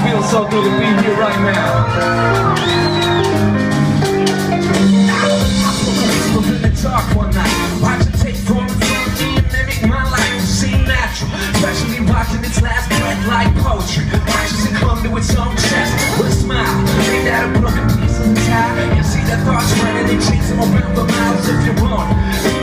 feels so good to be here right now. In the dark one night, watch it take form in front of me and mimic my life to seem natural. Especially watching its last breath like poetry. Watches it come to its own chest with a smile. Ain't that a broken piece of the tie? You see the thoughts running and chasing around for miles if you're on.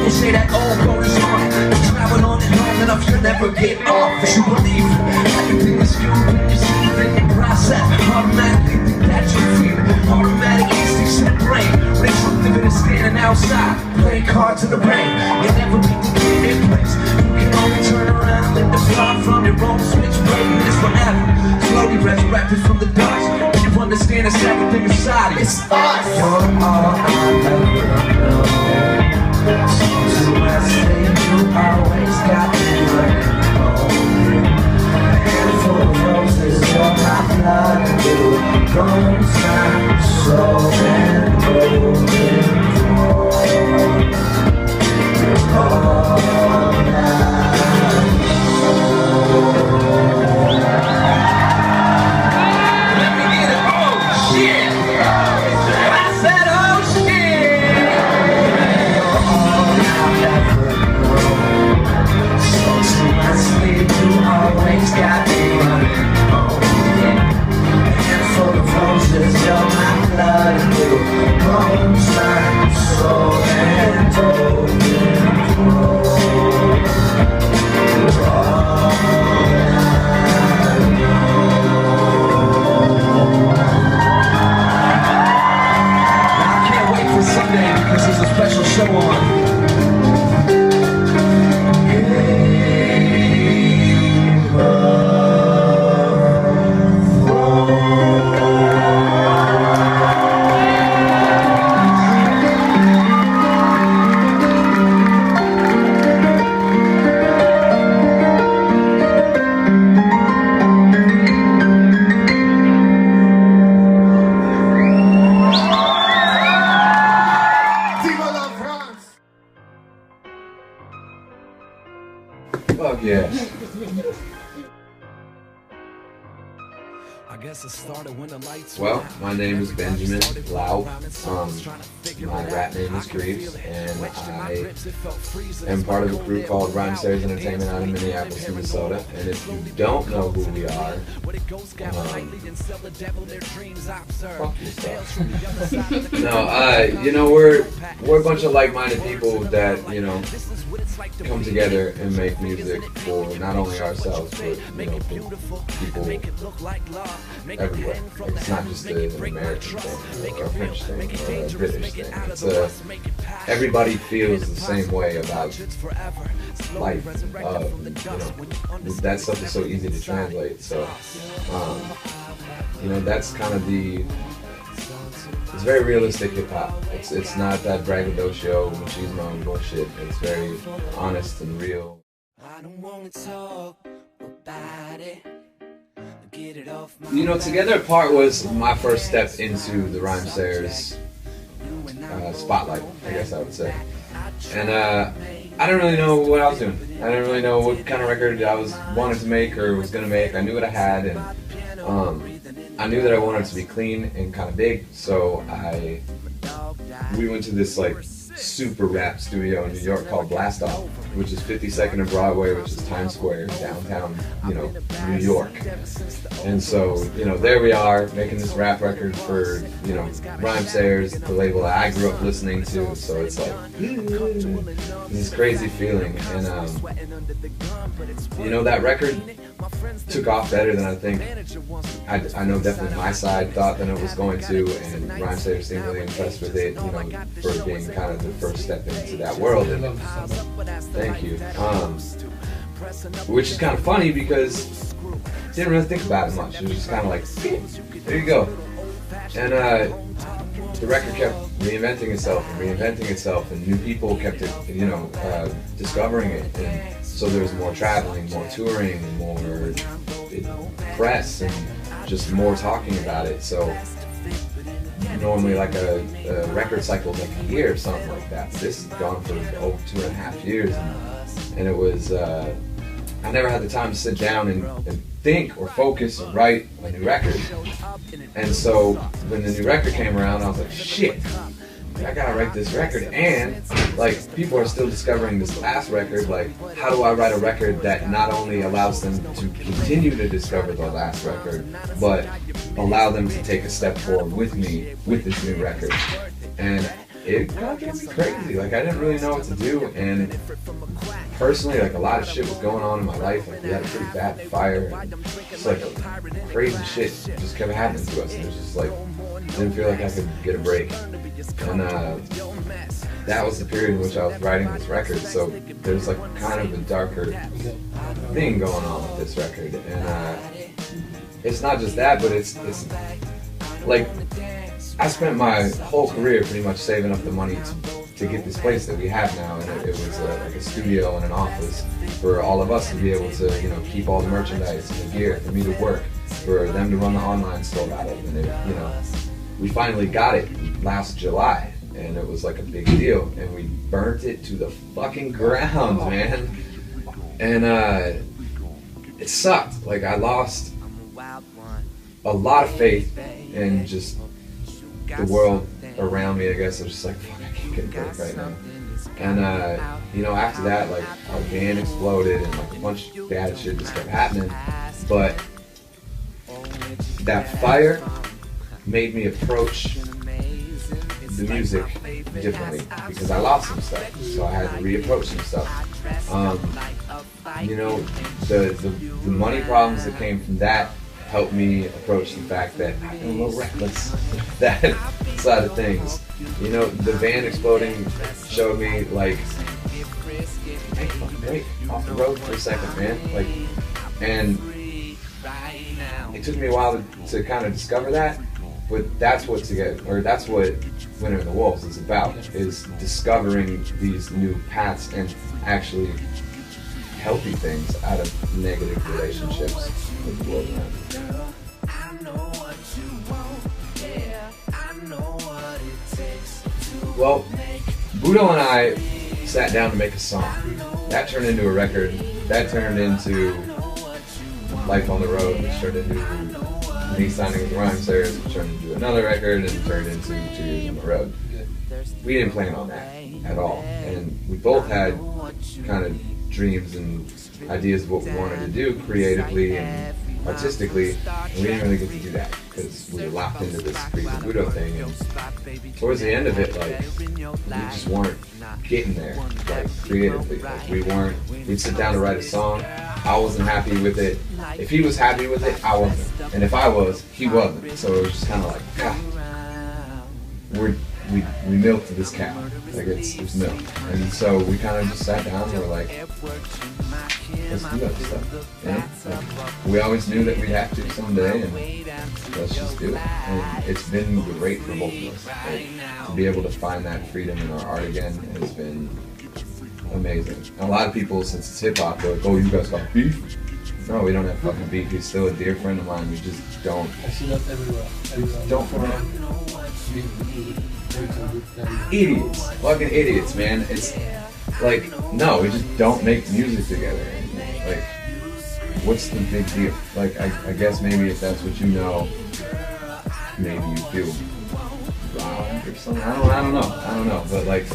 They say that old road is on. You travel on it long enough, you'll never get off. If you believe everything is you when you see it in the process. Automatically think that you're feeling. Automatic instincts in the brain. When the truth of it is standing outside, playing cards in the rain. You'll never be the kid in place. You can only turn around and let the blood from your own switchblade. And it's forever, slowly resurrected from the dust. When you understand it's everything inside, it's us. You're all I ever know. So I say you always got me running home. A handful of roses on my blood and you don't sound so and broken. Fuck yeah. Well, my name is Benjamin Lau. My rap name is Grieves, and I am part of a crew called Rhymesayers Entertainment out of Minneapolis, Minnesota. And if you don't know who we are, fuck yourself. No, you know, we're a bunch of like-minded people that, you know, come together and make music for not only ourselves, but, you know, for people everywhere. It's not just an American thing, or a French thing, or a British thing. It's everybody feels the same way about life. You know, that stuff is so easy to translate. So, you know, that's kind of it's very realistic hip hop. It's not that braggadocio, machismo bullshit. It's very honest and real. I don't want to talk about it. You know, Together Apart was my first step into the Rhymesayers spotlight, I guess I would say. And I don't really know what I was doing. I didn't really know what kind of record I wanted to make or was gonna make. I knew what I had, and I knew that I wanted it to be clean and kind of big. So we went to this like super rap studio in New York called Blast Off, which is 52nd and Broadway, which is Times Square, downtown, you know, New York. And so, you know, there we are making this rap record for, you know, Rhymesayers, the label that I grew up listening to. So it's like this crazy feeling. And you know, that record took off better than I think. I know definitely my side thought that it was going to, and Rhymesayers seemed really impressed with it, you know, for being kind of the first step into that world. And, thank you. Which is kind of funny because I didn't really think about it much. It was just kind of like, there you go. And the record kept reinventing itself, and new people kept, you know, discovering it. And so there was more traveling, more touring, more press, and just more talking about it. So normally like a record cycle is like a year or something like that. This has gone for over 2.5 years, and it was I never had the time to sit down and think or focus or write a new record. And so when the new record came around, I was like, shit, I gotta write this record. And like, people are still discovering this last record. Like, how do I write a record that not only allows them to continue to discover the last record, but allow them to take a step forward with me with this new record? And it got me crazy. Like, I didn't really know what to do. And personally, like, a lot of shit was going on in my life. Like, we had a pretty bad fire. Just like crazy shit just kept happening to us. And it was just like, I didn't feel like I could get a break. And that was the period in which I was writing this record. So there's like kind of a darker thing going on with this record. And it's not just that, but it's like, I spent my whole career pretty much saving up the money to get this place that we have now, and it was like a studio and an office for all of us to be able to, you know, keep all the merchandise and the gear, for me to work, for them to run the online store out of, and it, you know, we finally got it last July, and it was like a big deal, and we burnt it to the fucking ground, man, and it sucked. Like, I lost a lot of faith in just the world around me, I guess. I was just like, fuck, I can't get a break right now. And you know, after that, like, our band exploded and like a bunch of bad shit just kept happening. But that fire made me approach the music differently, because I lost some stuff, so I had to reapproach some stuff. You know, the money problems that came from that helped me approach the fact that I've been a little reckless with that side of things. You know, the van exploding showed me, like, hey, fucking break off the road for a second, man. Like, and it took me a while to kind of discover that, but that's what Winter and the Wolves is about, is discovering these new paths and actually healthy things out of negative relationships with the world around. Well, Budo and I sat down to make a song. That turned into a record. That turned into Life on the Road, which turned into me signing with the Rhymesayers, which turned into another record, and turned into 2 Years on the Road. We didn't plan on that at all. And we both had kind of dreams and ideas of what we wanted to do creatively and artistically, and we didn't really get to do that because we were locked into this Grieves and Budo thing. And towards the end of it, like, we just weren't getting there, like, creatively. Like, we'd sit down to write a song. I wasn't happy with it. If he was happy with it, I wasn't. And if I was, he wasn't. So it was just kind of like, God, we milked this cow. Like, it's milk. And so we kind of just sat down and we're like, let's do that stuff. You know? Like, we always knew that we'd have to someday, and let's just do it. And it's been great for both of us. Like, to be able to find that freedom in our art again has been amazing. And a lot of people, since it's hip hop, they're like, oh, you guys got beef? No, we don't have fucking beef. He's still a dear friend of mine. We just don't. I see that everywhere. Idiots. Fucking idiots, man. It's like, no, we just don't make music together anymore. Like, what's the big deal? Like, I guess maybe if that's what you know, maybe you feel robbed or something. I don't know. But like,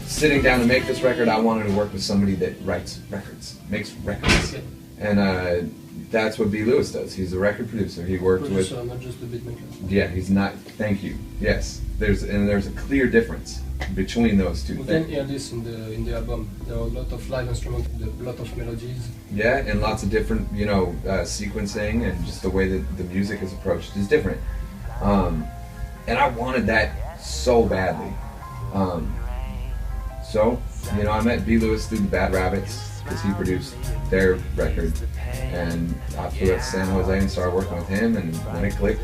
sitting down to make this record, I wanted to work with somebody that writes records, makes records. And that's what B. Lewis does. He's a record producer. He worked with... not just a beat maker. Yeah, he's not... Thank you. Yes. There's a clear difference between those two things. We can hear this in the album. There are a lot of live instruments, a lot of melodies. Yeah, and lots of different, you know, sequencing, and just the way that the music is approached is different. And I wanted that so badly. So, you know, I met B. Lewis through the Bad Rabbits, because he produced their record, and I flew out to San Jose and started working with him, and when it clicked,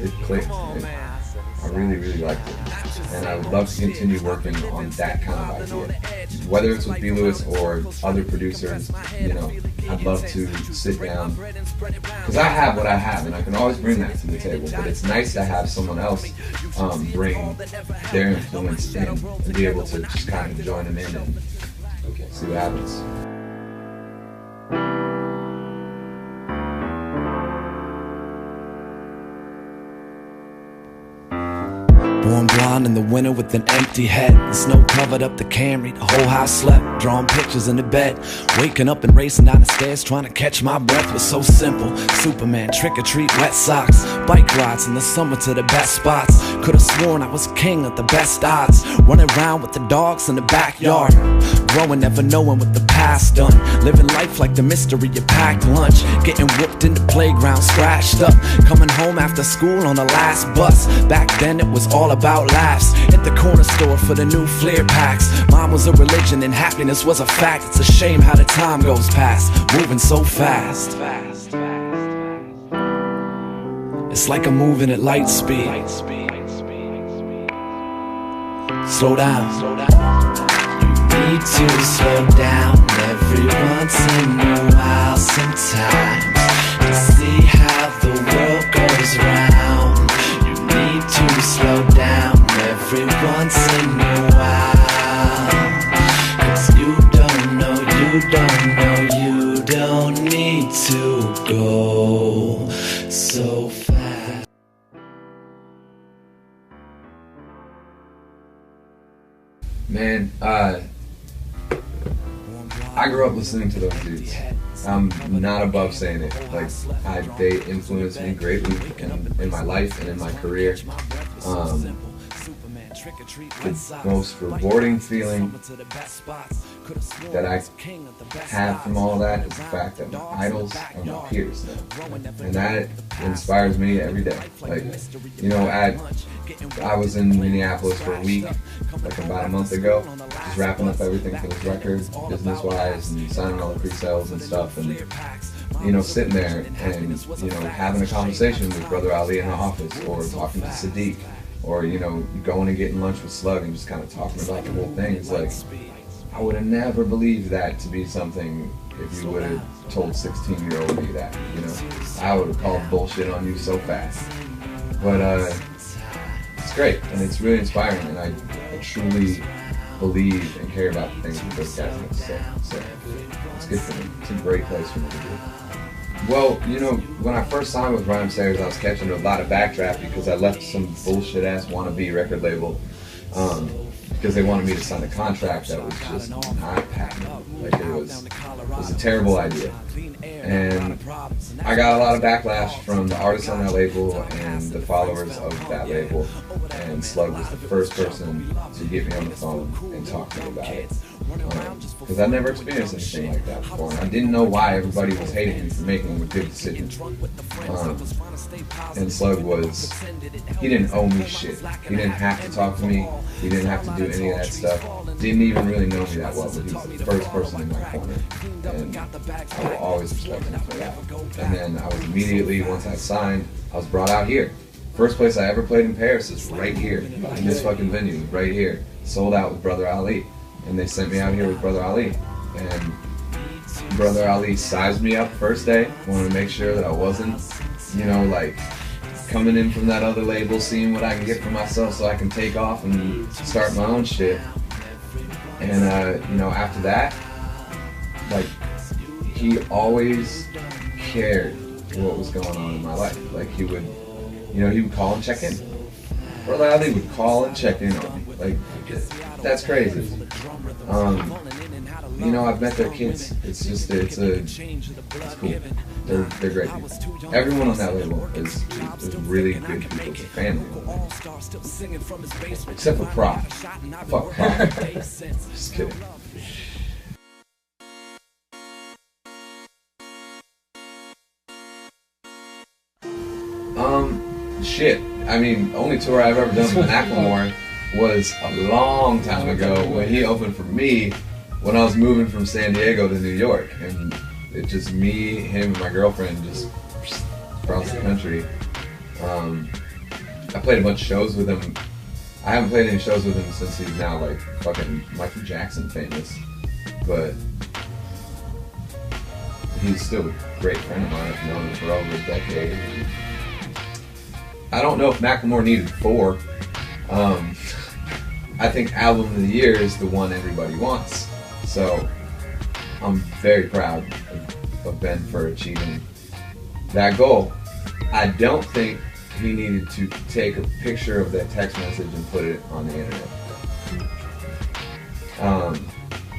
and I really, really liked it. And I would love to continue working on that kind of idea. Whether it's with B. Lewis or other producers, you know, I'd love to sit down, because I have what I have, and I can always bring that to the table, but it's nice to have someone else bring their influence in and be able to just kind of join them in and see what happens. gone in the winter with an empty head. The snow covered up the Camry, the whole house slept, drawing pictures in the bed. Waking up and racing down the stairs, trying to catch my breath was so simple. Superman, trick or treat, wet socks, bike rides in the summer to the best spots. Could've sworn I was king at the best odds, running around with the dogs in the backyard. Growing, never knowing what the past done, living life like the mystery of packed lunch. Getting whooped in the playground, scratched up, coming home after school on the last bus. Back then it was all about laughs, at the corner store for the new Fleer packs. Mom was a religion and happiness was a fact. It's a shame how the time goes past, moving so fast. It's like I'm moving at light speed. Slow down. You need to slow down every once in a while sometimes, to see how the world goes round. You need to slow down every once in a while, 'cause you don't know, you don't need to go so fast. Man, I grew up listening to those dudes. I'm not above saying it. Like, they influenced me greatly in my life and in my career. The most rewarding feeling that I have from all that is the fact that my idols are my peers now. And that inspires me every day. Like, you know, I was in Minneapolis for a week, like about a month ago, just wrapping up everything for this record, business-wise, and signing all the pre-sales and stuff, and, you know, sitting there and, you know, having a conversation with Brother Ali in the office, or talking to Sadiq, or, you know, going and getting lunch with Slug and just kind of talking about the whole thing. It's like, I would have never believed that to be something if you would have told 16-year-old me that, you know. I would have called bullshit on you so fast. But it's great, and it's really inspiring, and I truly believe and care about the things that those guys have to say. So it's good for me. It's a great place for me to be. Well, you know, when I first signed with Rhymesayers, I was catching a lot of backdraft because I left some bullshit-ass wannabe record label because they wanted me to sign a contract that was just not patent. Like, it was a terrible idea. And I got a lot of backlash from the artists on that label and the followers of that label. And Slug was the first person to get me on the phone and talk to me about it. Because I'd never experienced anything like that before. And I didn't know why everybody was hating me for making a good decision. And Slug he didn't owe me shit. He didn't have to talk to me. He didn't have to do any of that stuff. Didn't even really know me that well, but he was the first person in my corner. And I will always respect him for that. And then I was immediately, once I signed, I was brought out here. First place I ever played in Paris is right here, in this fucking venue, right here. Sold out with Brother Ali. And they sent me out here with Brother Ali. And Brother Ali sized me up first day, wanted to make sure that I wasn't, you know, like, coming in from that other label, seeing what I can get for myself so I can take off and start my own shit. And, you know, after that, like, he always cared what was going on in my life. Like, he would, you know, he would call and check in. Brother Ali would call and check in on me. Like, that's crazy. You know, I've met their kids. It's just, it's cool. They're great people. Everyone on that label is really good people. It's a family. Except for Prof. Fuck Prof. Just kidding. Shit. I mean, only tour I've ever done with Macklemore was a long time ago when he opened for me when I was moving from San Diego to New York, and it's just me, him, and my girlfriend just across the country. I played a bunch of shows with him. I haven't played any shows with him since he's now like fucking Michael Jackson famous, but he's still a great friend of mine. I've known him for over a decade. I don't know if Macklemore needed 4. I think Album of the Year is the one everybody wants. So I'm very proud of Ben for achieving that goal. I don't think he needed to take a picture of that text message and put it on the internet.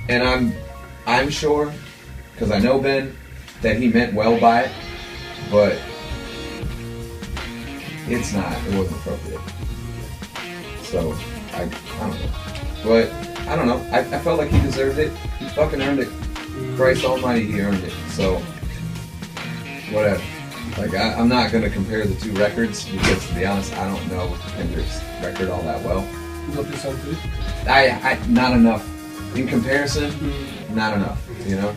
And I'm sure, because I know Ben, that he meant well by it, but it wasn't appropriate. So, I don't know. But, I don't know, I felt like he deserved it. He fucking earned it. Christ almighty, he earned it. So, whatever. Like, I'm not going to compare the two records, because to be honest, I don't know Kendrick's record all that well. Not listen to it? Not enough. In comparison, not enough, you know?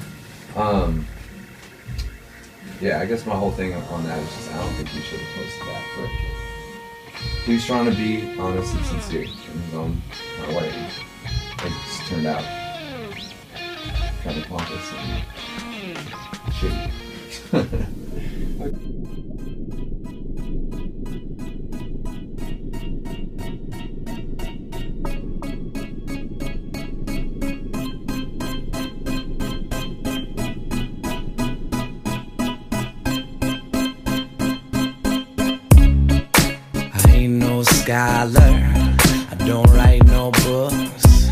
Yeah, I guess my whole thing on that is just, I don't think he should have posted that, but he's trying to be honest and sincere in his own way. It just turned out kind of pompous and shitty. Scholar, I don't write no books.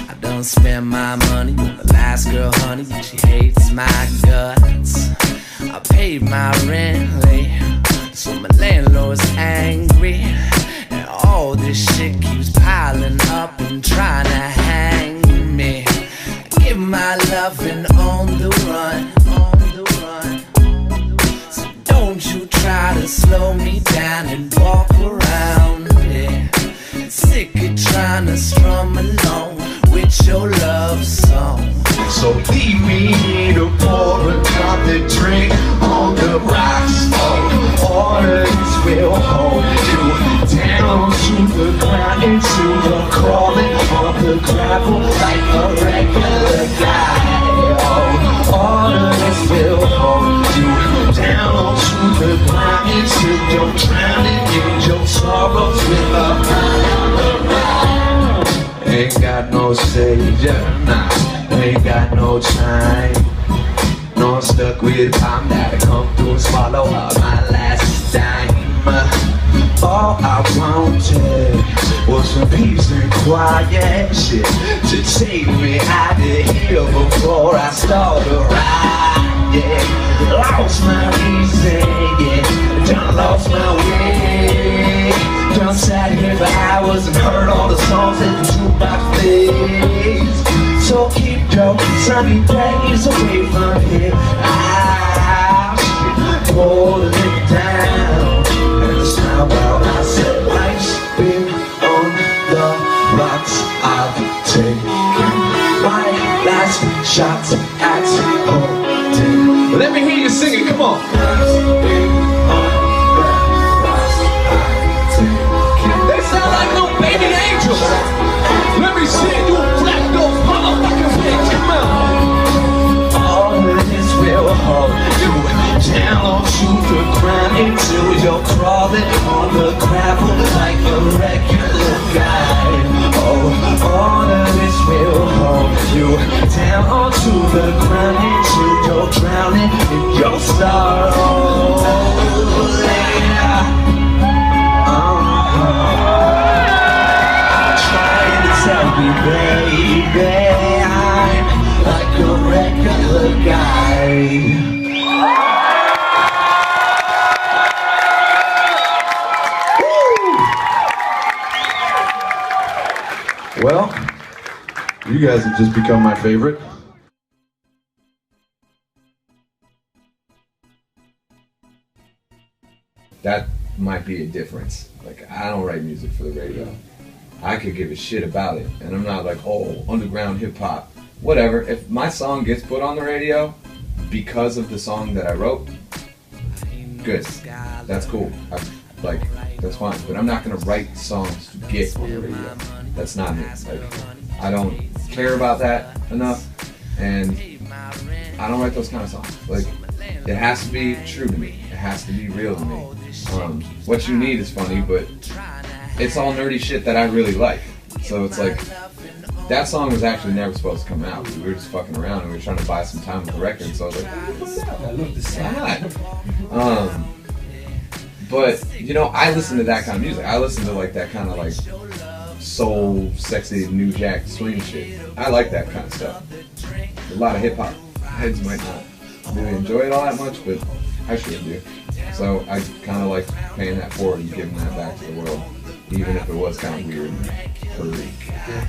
I don't spend my money on the last girl, honey. She hates my guts. I paid my rent late, so my landlord's angry. And all this shit keeps piling up and trying to hang me. I give my loving on the run, So don't you try to slow me down and walk around. Sick of trying to strum along with your love song. So leave me here to pour another drink on the rocks. Oh, orders will hold you down to the ground until you're crawling on the gravel like a regular guy. Oh, orders will hold you down to the ground until you're drowning in your sorrows with a ain't got no savior, nah, ain't got no time. No, I'm stuck with time that come through and swallow up my last dime. All I wanted was some peace and quiet shit to take me out of here before I start a ride, yeah. Lost my reason, yeah, done lost my way. Done sat here for hours and heard all the songs that the jukebox plays. So keep your sunny days away from here. Hold it down. And it's how well I said life's been on the rocks. I've taken my last shots at holding. Let me hear you sing it, come on. Sound like no baby angels. Let me see you clap those motherfucking hands. Come on. All of this will hold you down to the ground until you're crawling on the gravel like a regular guy. Oh, all of this will hold you down to the ground until you're drowning in your sorrow. Tell me, baby, I'm like a regular guy. Well, you guys have just become my favorite. That might be a difference. Like, I don't write music for the radio. I could give a shit about it, and I'm not like, oh, underground hip hop, whatever. If my song gets put on the radio because of the song that I wrote, good, that's cool. That's fine. But I'm not gonna write songs to get on the radio. That's not me. Like, I don't care about that enough, and I don't write those kind of songs. Like, it has to be true to me. It has to be real to me. What You Need is funny, but it's all nerdy shit that I really like. So it's like, that song was actually never supposed to come out. We were just fucking around and we were trying to buy some time with the record, so I was like, why not? But you know, I listen to that kind of music. I listen to like that kind of like soul, sexy, new jack swing shit. I like that kind of stuff. A lot of hip hop heads might not really enjoy it all that much, but I sure do. So I kind of like paying that forward and giving that back to the world, even if it was kind of weird and furry. Yeah.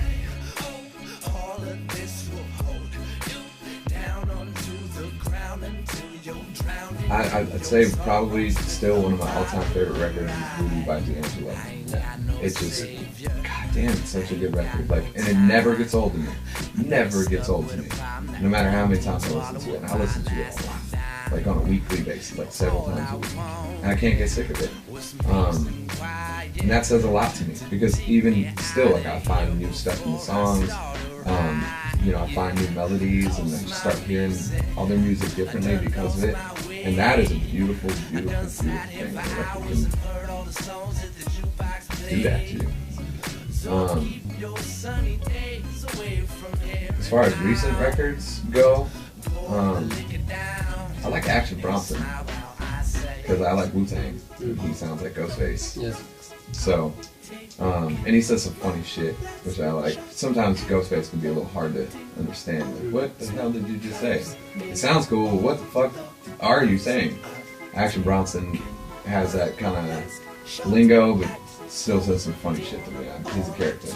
I'd say probably still one of my all-time favorite records is Voodoo by D'Angelo. It's just, goddamn, it's such a good record. Like, and it never gets old to me. Never gets old to me. No matter how many times I listen to it. And I listen to it a lot. Like on a weekly basis, like several times a week. And I can't get sick of it. And that says a lot to me, because even still, like, I find new stuff in the songs. You know, I find new melodies, and I just start hearing all their music differently because of it. And that is a beautiful, beautiful, beautiful thing. That record can do that to you. As far as recent records go, I like Action Bronson because I like Wu-Tang. He sounds like Ghostface. Yes. So, and he says some funny shit, which I like. Sometimes Ghostface can be a little hard to understand. Like, what the hell did you just say? It sounds cool, but what the fuck are you saying? Action Bronson has that kind of lingo, but still says some funny shit to me. He's a character.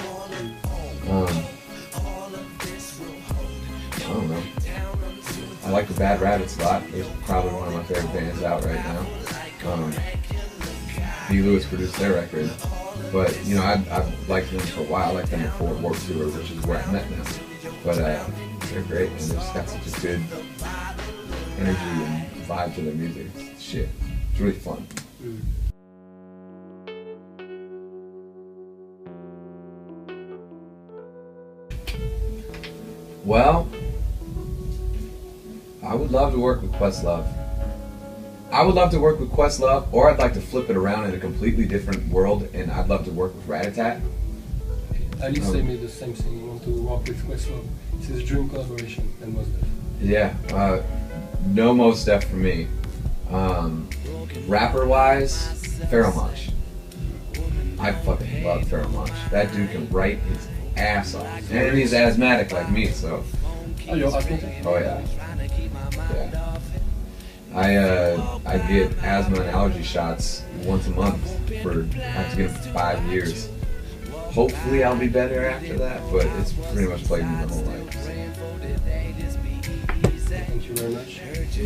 I don't know. I like the Bad Rabbits a lot. They're probably one of my favorite bands out right now. B. Lewis produced their record, but you know, I've liked them for a while. I liked them before Warped Tour, which is where I met them. But they're great, and they've just got such a good energy and vibe to their music. It's shit. It's really fun. Well, I would love to work with Questlove. I would love to work with Questlove, or I'd like to flip it around in a completely different world, and I'd love to work with Rat-a-Tat. Alice said me the same thing. You want to work with Questlove. It's his dream collaboration, and Mos Def. Yeah, no Mos Def for me. Rapper-wise, Pharoah Monch. I fucking love Pharoah Monch. That dude can write his ass off, and he's asthmatic like me, so. Oh, you're asthmatic? Oh yeah. Yeah. I get asthma and allergy shots once a month I have to get them for 5 years. Hopefully I'll be better after that, but it's pretty much plagued me the whole life. Thank you very much. Thank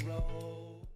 you.